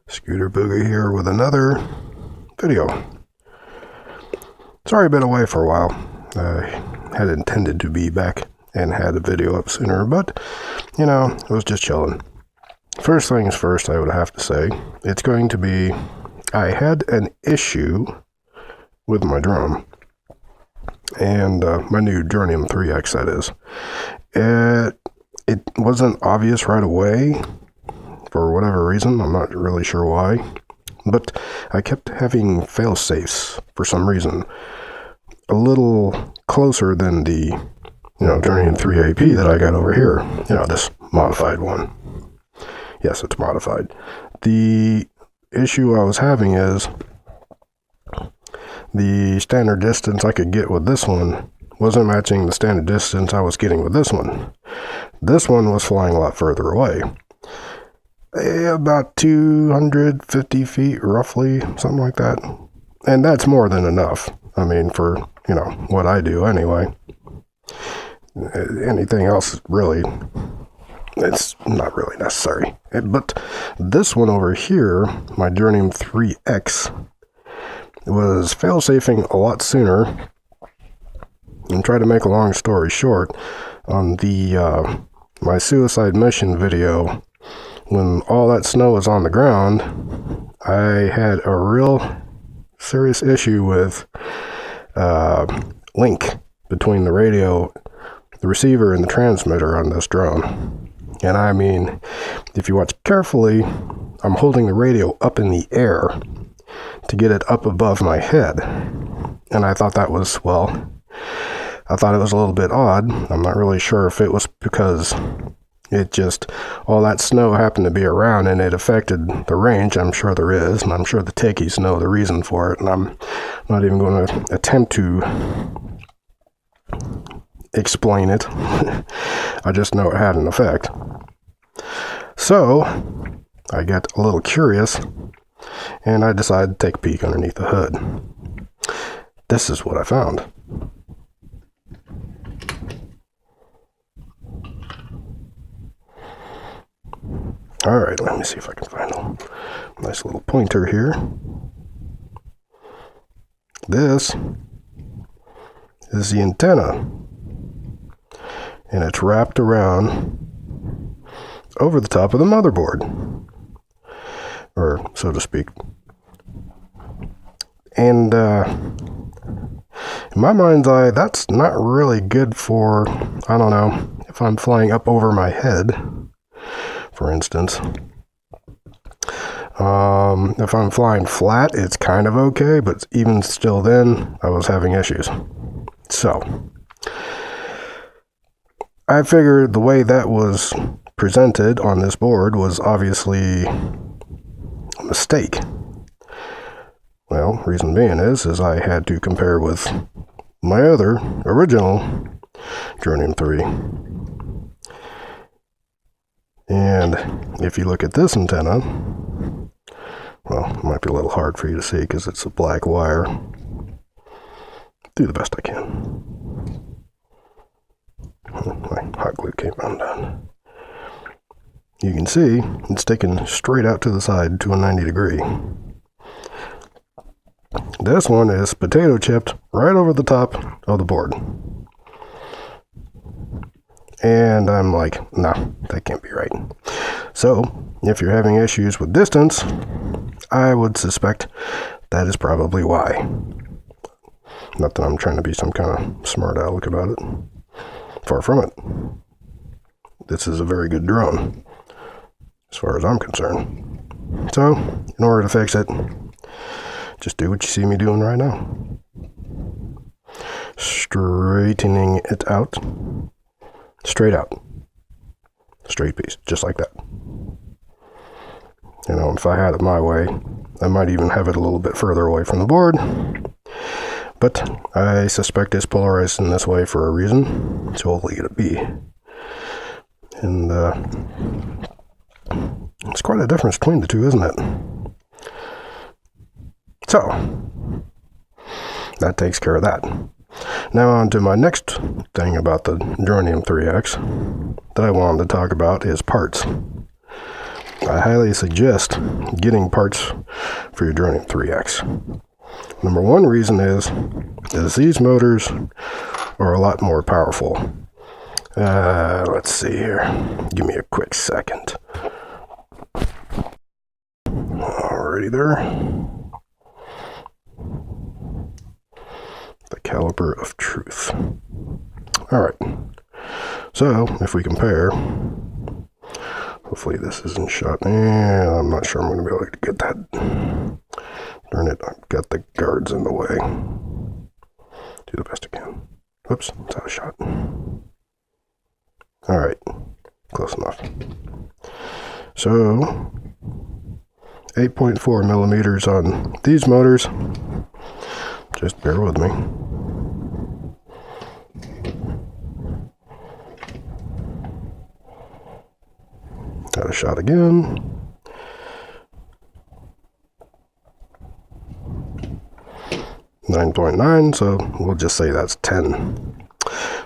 Scooter Booger here with another video. Sorry I've been away for a while. I had intended to be back and had a video up sooner, but, you know, I was just chilling. First things first, I would have to say, it's going to be, I had an issue with my drone, and my new Dronium 3X, that is. It wasn't obvious right away, for whatever reason. I'm not really sure why, but I kept having fail-safes for some reason a little closer than the, Dronium 3AP that I got over here, this modified one. Yes, it's modified. The issue I was having is the standard distance I could get with this one wasn't matching the standard distance I was getting with this one. This one was flying a lot further away. About 250 feet, roughly, something like that. And that's more than enough. I mean, for, what I do anyway. Anything else, really, it's not really necessary. But this one over here, my Dronium 3X, was fail-safing a lot sooner. And try to make a long story short, on the my suicide mission video, when all that snow was on the ground, I had a real serious issue with link between the radio, the receiver, and the transmitter on this drone. And I mean, if you watch carefully, I'm holding the radio up in the air to get it up above my head. And I thought that was, I thought it was a little bit odd. I'm not really sure if it was because it just, all that snow happened to be around and it affected the range. I'm sure there is, and I'm sure the techies know the reason for it, and I'm not even going to attempt to explain it. I just know it had an effect. So, I got a little curious, and I decided to take a peek underneath the hood. This is what I found. Alright, let me see if I can find a nice little pointer here. This is the antenna, and it's wrapped around over the top of the motherboard, or so to speak. And in my mind's eye, that's not really good for, I don't know, if I'm flying up over my head, for instance. If I'm flying flat, it's kind of okay, but even still then, I was having issues. So, I figured the way that was presented on this board was obviously a mistake. Well, reason being is I had to compare with my other original Dronium 3. And if you look at this antenna, it might be a little hard for you to see because it's a black wire. Do the best I can. My hot glue came undone. You can see it's sticking straight out to the side to a 90 degree. This one is potato chipped right over the top of the board. And I'm like, no, that can't be right. So, if you're having issues with distance, I would suspect that is probably why. Not that I'm trying to be some kind of smart aleck about it. Far from it. This is a very good drone, as far as I'm concerned. So, in order to fix it, just do what you see me doing right now. Straightening it out. Straight out. Straight piece, just like that. If I had it my way, I might even have it a little bit further away from the board. But I suspect it's polarized in this way for a reason, so I'll leave it be. And it's quite a difference between the two, isn't it? So, that takes care of that. Now on to my next thing about the Dronium 3X that I wanted to talk about is parts. I highly suggest getting parts for your Dronium 3X. Number one reason is these motors are a lot more powerful. Let's see here. Give me a quick second. Alrighty there. The caliber of truth. Alright. So, if we compare, hopefully this isn't shot. I'm not sure I'm going to be able to get that. Darn it, I've got the guards in the way. Do the best I can. Whoops, it's out of shot. Alright, close enough. So, 8.4 millimeters on these motors. Just bear with me. Got a shot again. .9, so we'll just say that's 10.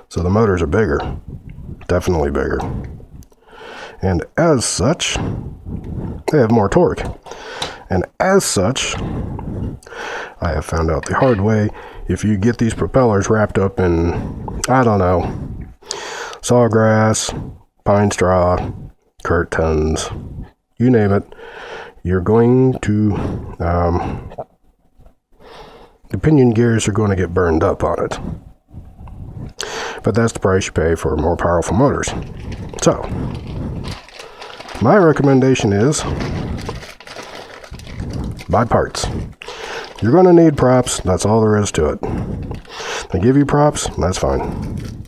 So the motors are bigger, definitely bigger. And as such, they have more torque. And as such, I have found out the hard way, if you get these propellers wrapped up in, I don't know, sawgrass, pine straw, curtains, you name it, you're going to, the pinion gears are going to get burned up on it. But that's the price you pay for more powerful motors. So, my recommendation is buy parts. You're going to need props, that's all there is to it. They give you props, that's fine.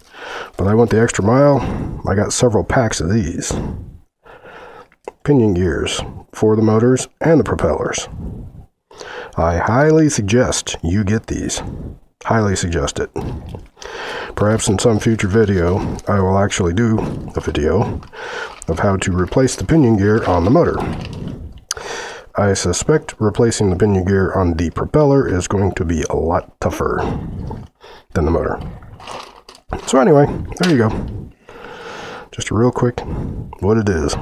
But I went the extra mile, I got several packs of these. Pinion gears for the motors and the propellers. I highly suggest you get these. Highly suggest it. Perhaps in some future video, I will actually do a video of how to replace the pinion gear on the motor. I suspect replacing the pinion gear on the propeller is going to be a lot tougher than the motor. So anyway, there you go. Just a real quick what it is.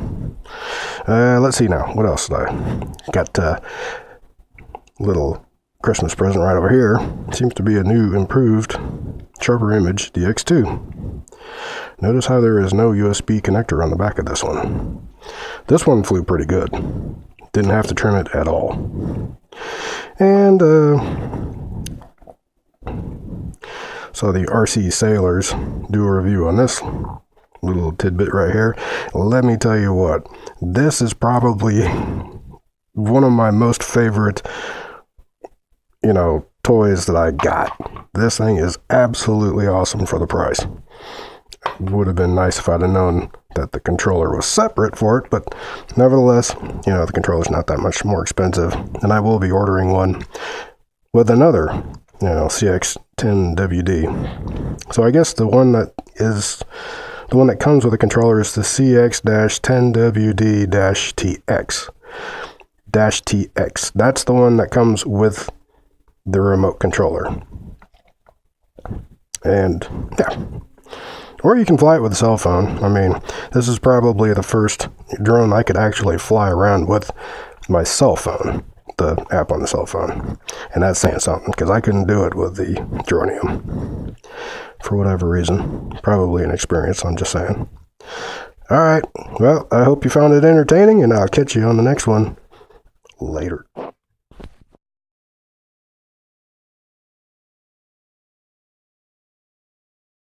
Let's see now. What else did I got? Little Christmas present right over here. Seems to be a new, improved, sharper image DX2. Notice how there is no USB connector on the back of this one. This one flew pretty good. Didn't have to trim it at all. And so the RC Sailors do a review on this little tidbit right here. Let me tell you what, this is probably one of my most favorite, toys that I got. This thing is absolutely awesome for the price. It would have been nice if I'd have known that the controller was separate for it, but nevertheless, the controller's not that much more expensive, and I will be ordering one with another, CX10WD. So I guess the one that comes with a controller is the CX10WD TX. That's the one that comes with the remote controller. And yeah, or you can fly it with a cell phone. I mean, this is probably the first drone I could actually fly around with my cell phone, the app on the cell phone. And that's saying something, because I couldn't do it with the Dronium for whatever reason. Probably an experience, I'm just saying. Alright, well, I hope you found it entertaining, and I'll catch you on the next one. Later.